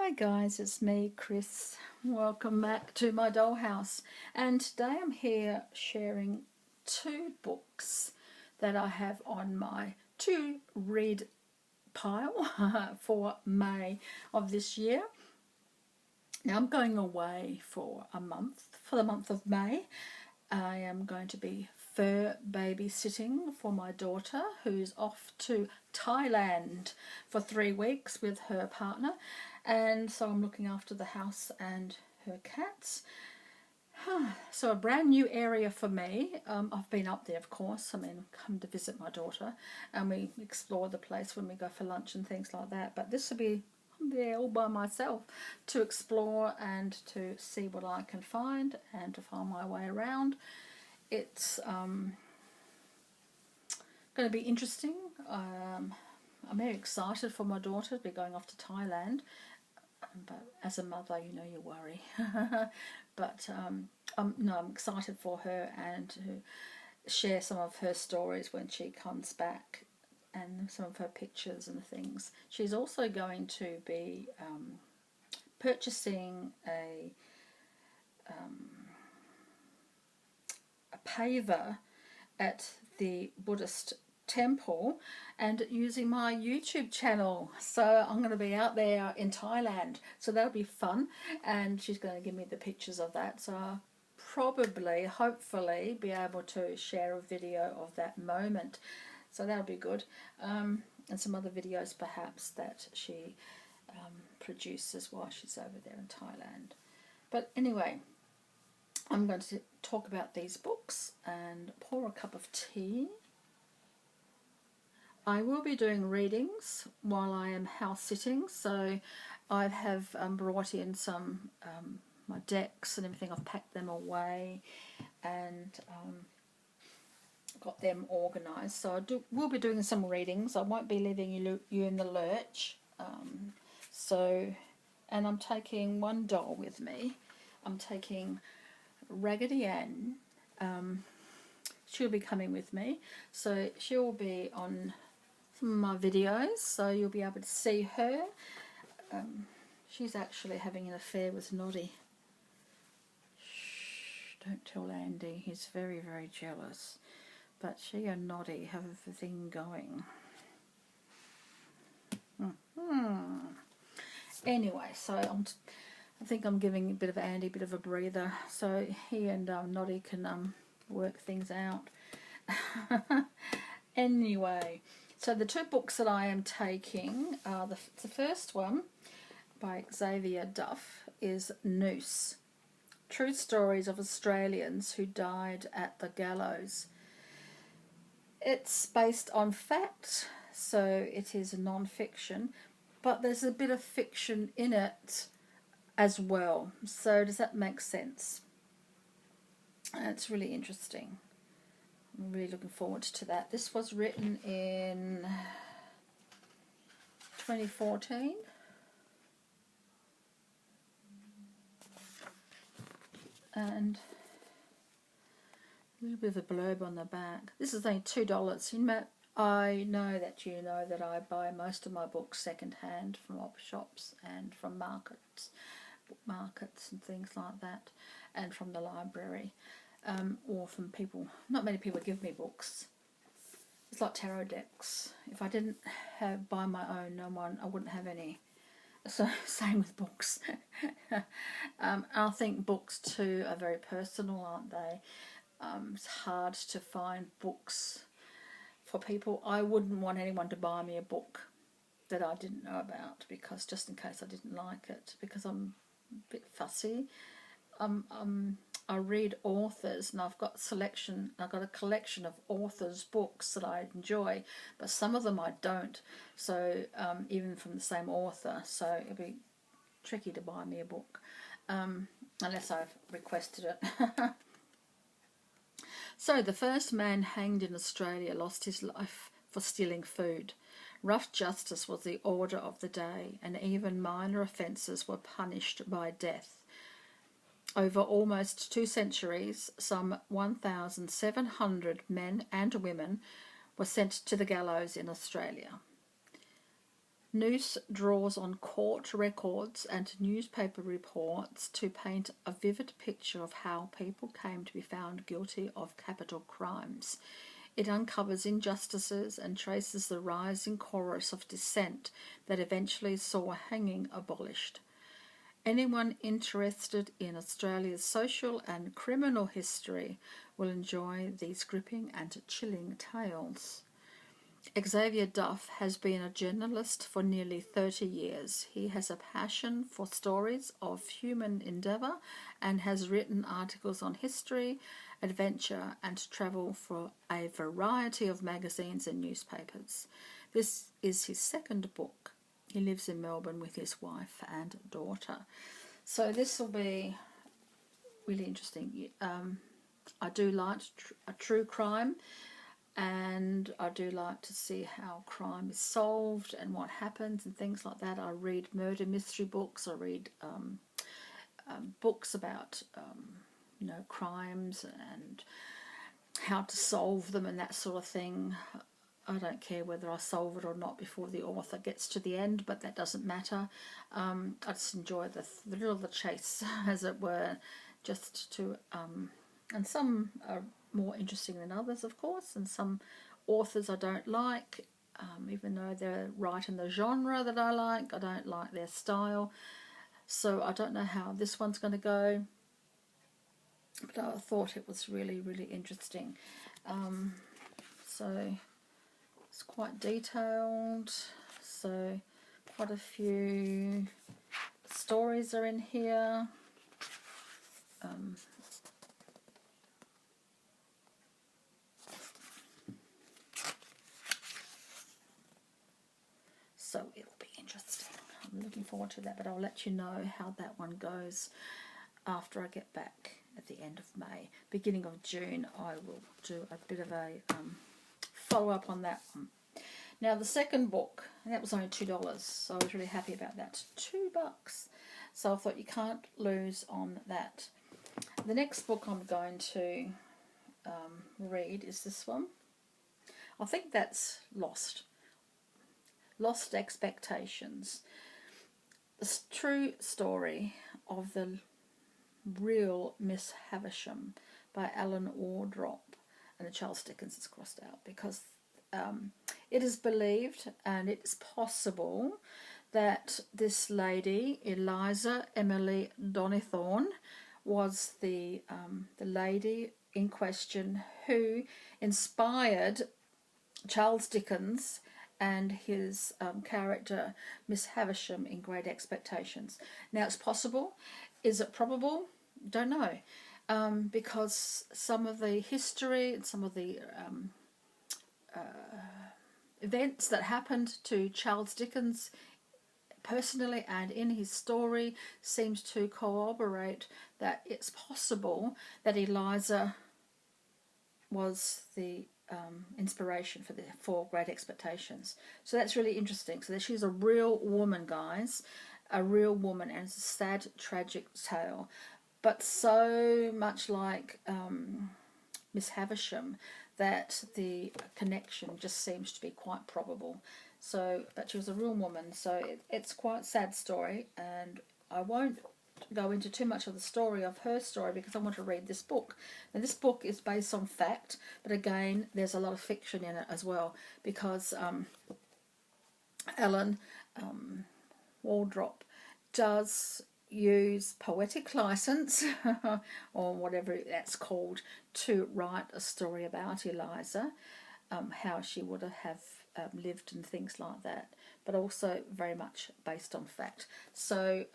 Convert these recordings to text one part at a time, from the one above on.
Hi guys, it's me, Chris. Welcome back to my dollhouse. And today I'm here sharing two books that I have on my to read pile for May of this year. Now I'm going away for a month, for the month of May. I am going to be fur babysitting for my daughter who's off to Thailand for 3 weeks with her partner, and so I'm looking after the house and her cats. So a brand new area for me. I've been up there, of course. Come to visit my daughter, and we explore the place when we go for lunch and things like that. But this will be there all by myself to explore and to see what I can find and to find my way around. It's going to be interesting. I'm very excited for my daughter to be going off to Thailand, but as a mother, you know, you worry. But I'm excited for her and to share some of her stories when she comes back and some of her pictures and things. She's also going to be purchasing a paver at the Buddhist temple and using my YouTube channel. So I'm going to be out there in Thailand, so that'll be fun, and she's going to give me the pictures of that, so I'll probably, hopefully, be able to share a video of that moment, so that'll be good, and some other videos perhaps that she produces while she's over there in Thailand. But anyway, I'm going to talk about these books and pour a cup of tea. I will be doing readings while I am house sitting, so I have brought in some my decks and everything. I've packed them away and got them organised. So we'll be doing some readings. I won't be leaving you in the lurch. And I'm taking one doll with me. I'm taking Raggedy Ann. She'll be coming with me, so she'll be on some of my videos, so you'll be able to see her. She's actually having an affair with Noddy. Shh, don't tell Andy, he's very, very jealous. But she and Noddy have a thing going. Anyway, so I think I'm giving a bit of Andy a bit of a breather, so he and Noddy can work things out. Anyway, so the two books that I am taking, the first one by Xavier Duff is Noose, True Stories of Australians Who Died at the Gallows. It's based on fact, so it is non-fiction, but there's a bit of fiction in it as well. So does that make sense? It's really interesting. I'm really looking forward to that. This was written in 2014. And a little bit of a blurb on the back. This is only $2. I know that you know that I buy most of my books second-hand from op shops and from markets, book markets and things like that, and from the library. Or from people. Not many people give me books. It's like tarot decks. If I didn't buy my own, I wouldn't have any. So same with books. I think books too are very personal, aren't they? It's hard to find books for people. I wouldn't want anyone to buy me a book that I didn't know about, because just in case I didn't like it, because I'm a bit fussy. I read authors, and I've got a collection of authors' books that I enjoy, but some of them I don't. So even from the same author, so it'd be tricky to buy me a book unless I've requested it. So the first man hanged in Australia lost his life for stealing food. Rough justice was the order of the day, and even minor offences were punished by death. Over almost 2 centuries, some 1,700 men and women were sent to the gallows in Australia. Noose draws on court records and newspaper reports to paint a vivid picture of how people came to be found guilty of capital crimes. It uncovers injustices and traces the rising chorus of dissent that eventually saw hanging abolished. Anyone interested in Australia's social and criminal history will enjoy these gripping and chilling tales. Xavier Duff has been a journalist for nearly 30 years. He has a passion for stories of human endeavour and has written articles on history, adventure and travel for a variety of magazines and newspapers. This is his second book. He lives in Melbourne with his wife and daughter. So this will be really interesting. I do like a true crime, and I do like to see how crime is solved and what happens and things like that. I read murder mystery books. I read books about crimes and how to solve them and that sort of thing. I don't care whether I solve it or not before the author gets to the end, but that doesn't matter. I just enjoy the thrill of the chase, as it were, just to and some are more interesting than others, of course, and some authors I don't like, even though they're right in the genre that I like. I don't like their style, so I don't know how this one's going to go, but I thought it was really, really interesting. So it's quite detailed, so quite a few stories are in here. So it'll be interesting. I'm looking forward to that, but I'll let you know how that one goes after I get back at the end of May. Beginning of June, I will do a bit of a follow-up on that one. Now, the second book, and that was only $2, so I was really happy about that. $2. So I thought you can't lose on that. The next book I'm going to read is this one. I think that's Lost. Lost Expectations. The true story of the real Miss Havisham by Alan Wardrope, and the Charles Dickens is crossed out because it is believed and it's possible that this lady, Eliza Emily Donnithorne, was the lady in question who inspired Charles Dickens and his character Miss Havisham in Great Expectations. Now, it's possible. Is it probable? Don't know, because some of the history and some of the events that happened to Charles Dickens personally and in his story seems to corroborate that it's possible that Eliza was the inspiration for Great Expectations. So that's really interesting. So that she's a real woman, guys, a real woman, and it's a sad, tragic tale. But so much like Miss Havisham, that the connection just seems to be quite probable. So, but she was a real woman, so it's quite a sad story, and I won't go into too much of the story of her story because I want to read this book. Now, this book is based on fact, but again, there's a lot of fiction in it as well, because Alan Wardrope does use poetic license or whatever that's called to write a story about Eliza, how she would have lived and things like that, but also very much based on fact. So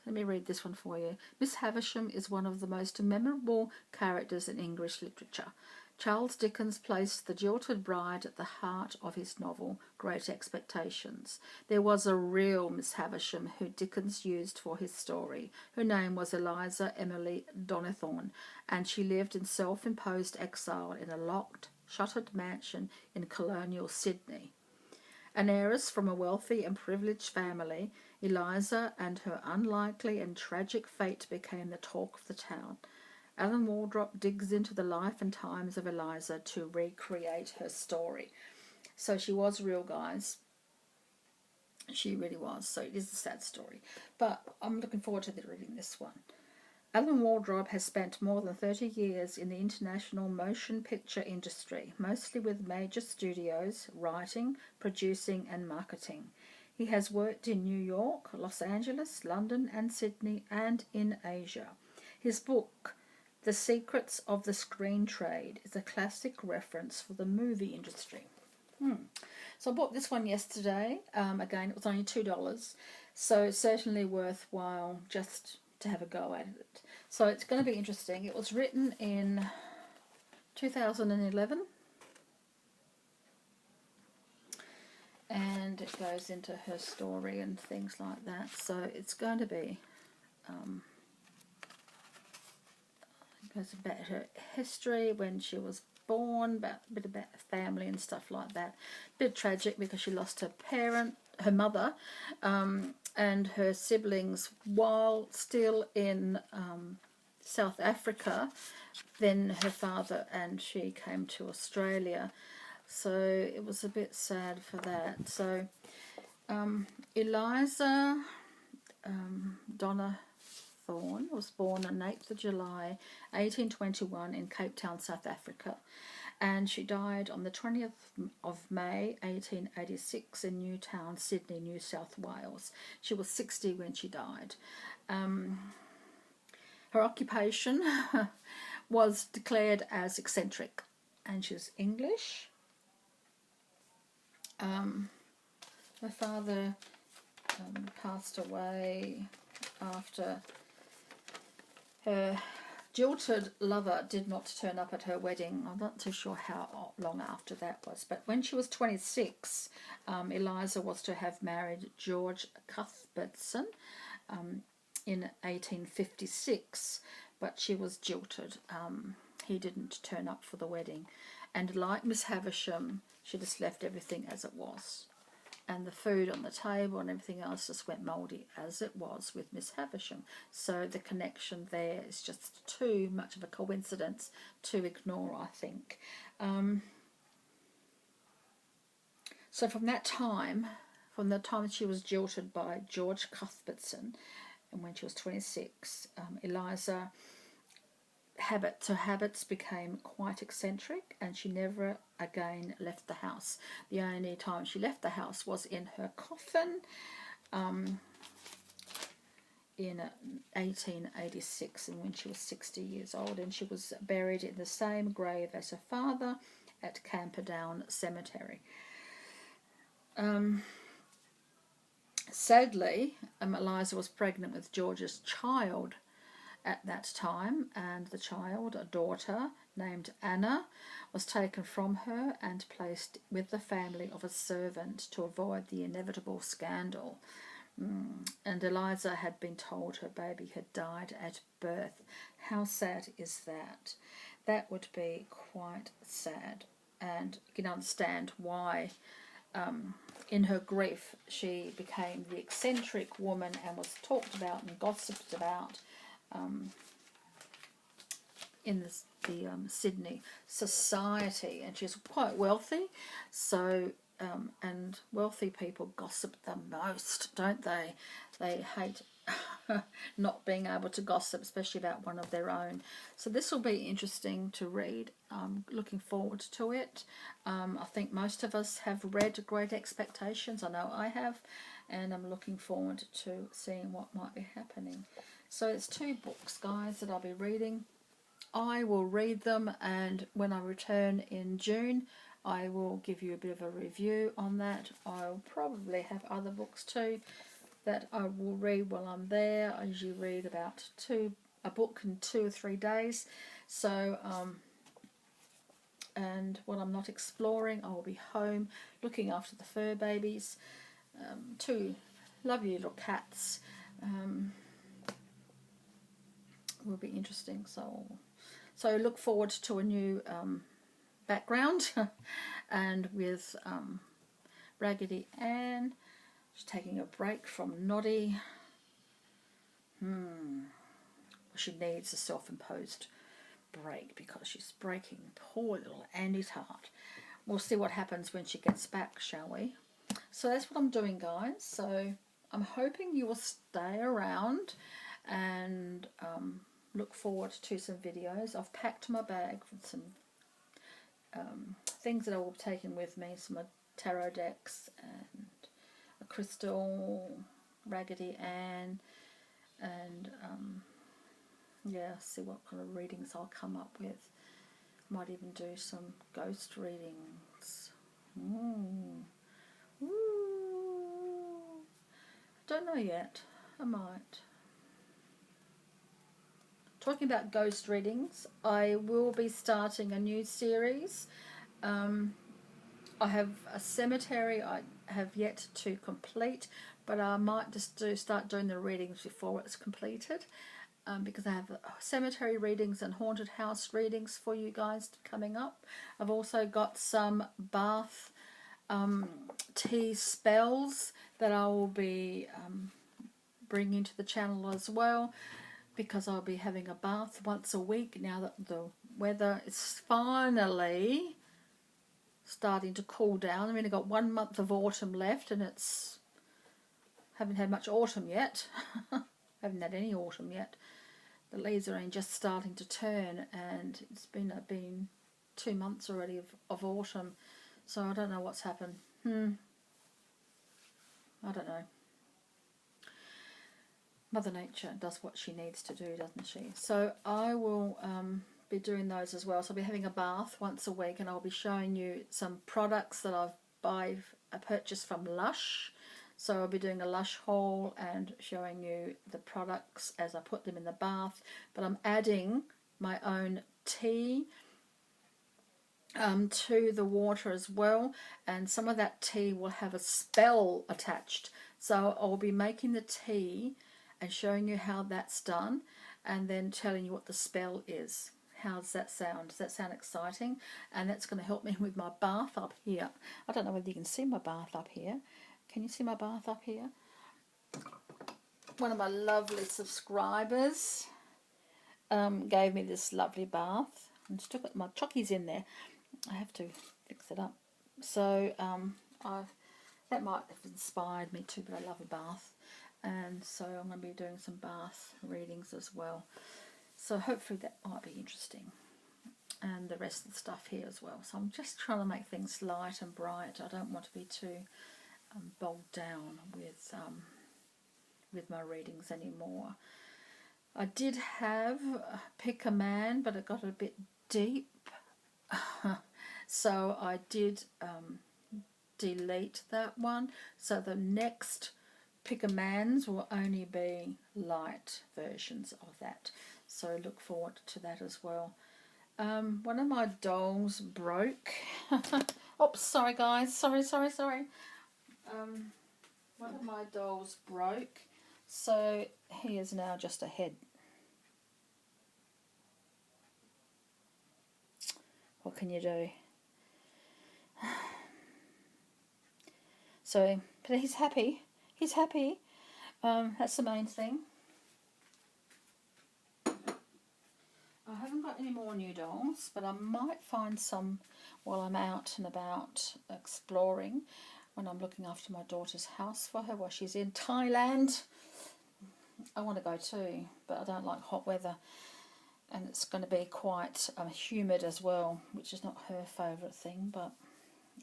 let me read this one for you. Miss Havisham is one of the most memorable characters in English literature. Charles Dickens placed the jilted bride at the heart of his novel, Great Expectations. There was a real Miss Havisham who Dickens used for his story. Her name was Eliza Emily Donnithorne, and she lived in self-imposed exile in a locked, shuttered mansion in colonial Sydney. An heiress from a wealthy and privileged family, Eliza and her unlikely and tragic fate became the talk of the town. Alan Wardrope digs into the life and times of Eliza to recreate her story. So she was real, guys. She really was. So it is a sad story. But I'm looking forward to reading this one. Alan Wardrope has spent more than 30 years in the international motion picture industry, mostly with major studios, writing, producing and marketing. He has worked in New York, Los Angeles, London and Sydney and in Asia. His book, The Secrets of the Screen Trade, is a classic reference for the movie industry. So I bought this one yesterday. Again, it was only $2, so certainly worthwhile just to have a go at it. So it's going to be interesting. It was written in 2011, and it goes into her story and things like that. So it's going to be it goes about her history, when she was born, a bit about family and stuff like that. A bit tragic because she lost her mother, and her siblings while still in South Africa. Then her father and she came to Australia, so it was a bit sad for that. So Eliza Donna Thorne was born on 8th of July 1821 in Cape Town, South Africa, and she died on the 20th of May 1886 in Newtown, Sydney, New South Wales. She was 60 when she died. Her occupation was declared as eccentric, and she was English. Her father passed away after her jilted lover did not turn up at her wedding. I'm not too sure how long after that was, but when she was 26, Eliza was to have married George Cuthbertson in 1856, but she was jilted. He didn't turn up for the wedding, and like Miss Havisham, she just left everything as it was. And the food on the table and everything else just went mouldy, as it was with Miss Havisham. So the connection there is just too much of a coincidence to ignore, I think. So from the time she was jilted by George Cuthbertson, and when she was 26, Eliza habits became quite eccentric, and she never again left the house. The only time she left the house was in her coffin in 1886, and when she was 60 years old, and she was buried in the same grave as her father at Camperdown Cemetery. Sadly, Eliza was pregnant with George's child at that time, and the child, a daughter named Anna, was taken from her and placed with the family of a servant to avoid the inevitable scandal. And Eliza had been told her baby had died at birth. How sad is that? That would be quite sad, and you can understand why in her grief she became the eccentric woman and was talked about and gossiped about in the Sydney society. And she's quite wealthy, so and wealthy people gossip the most, don't they? They hate not being able to gossip, especially about one of their own. So this will be interesting to read. Looking forward to it. I think most of us have read Great Expectations. I know I have, and I'm looking forward to seeing what might be happening. So it's 2 books, guys, that I'll be reading. I will read them, and when I return in June, I will give you a bit of a review on that. I'll probably have other books too that I will read while I'm there. I usually read about a book in 2 or 3 days. So, and when I'm not exploring, I will be home looking after the fur babies. 2 lovely little cats. Will be interesting. So look forward to a new background, and with Raggedy Ann. She's taking a break from Noddy. She needs a self-imposed break because she's breaking poor little Andy's heart. we'll see what happens when she gets back, shall we? So that's what I'm doing, guys. So I'm hoping you will stay around and look forward to some videos. I've packed my bag with some things that I will be taking with me, some tarot decks and a crystal, Raggedy Ann, and yeah, see what kind of readings I'll come up with. Might even do some ghost readings. Ooh. Don't know yet. I might. Talking about ghost readings, I will be starting a new series. I have a cemetery I have yet to complete, but I might just start doing the readings before it's completed, because I have cemetery readings and haunted house readings for you guys coming up. I've also got some bath tea spells that I will be bringing to the channel as well, because I'll be having a bath once a week now that the weather is finally starting to cool down. I've only got 1 month of autumn left, and haven't had much autumn yet. Haven't had any autumn yet. The leaves are only just starting to turn, and it's been 2 months already of autumn. So I don't know what's happened. I don't know. Mother Nature does what she needs to do, doesn't she? So I will be doing those as well. So I'll be having a bath once a week, and I'll be showing you some products that I purchased from Lush. So I'll be doing a Lush haul and showing you the products as I put them in the bath. But I'm adding my own tea to the water as well, and some of that tea will have a spell attached. So I'll be making the tea and showing you how that's done, and then telling you what the spell is. How does that sound? Does that sound exciting? And that's going to help me with my bath up here. I don't know whether you can see my bath up here. Can you see my bath up here? One of my lovely subscribers gave me this lovely bath. And still got my chockies in there. I have to fix it up. So that might have inspired me too, but I love a bath. And so I'm going to be doing some bath readings as well. So hopefully that might be interesting. And the rest of the stuff here as well. So I'm just trying to make things light and bright. I don't want to be too bogged down with my readings anymore. I did have Pick a Man, but it got a bit deep. So I did delete that one. So the next Pick a Man's will only be light versions of that. So look forward to that as well. One of my dolls broke. Oops, sorry guys. Sorry. One of my dolls broke. So he is now just a head. What can you do? So, but he's happy. He's happy. That's the main thing. I haven't got any more new dolls, but I might find some while I'm out and about exploring, when I'm looking after my daughter's house for her while she's in Thailand. I want to go too, but I don't like hot weather, and it's going to be quite humid as well, which is not her favourite thing, but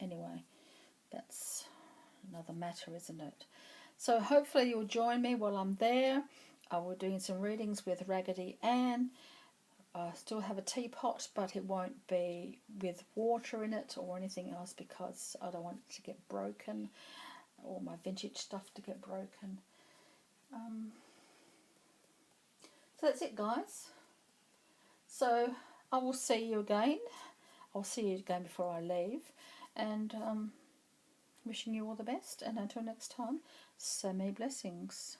anyway, that's another matter, isn't it? So hopefully you'll join me while I'm there. I will be doing some readings with Raggedy Ann. I still have a teapot, but it won't be with water in it or anything else, because I don't want it to get broken, or my vintage stuff to get broken. So that's it, guys. So I will see you again. I'll see you again before I leave, and wishing you all the best, and until next time, so many blessings.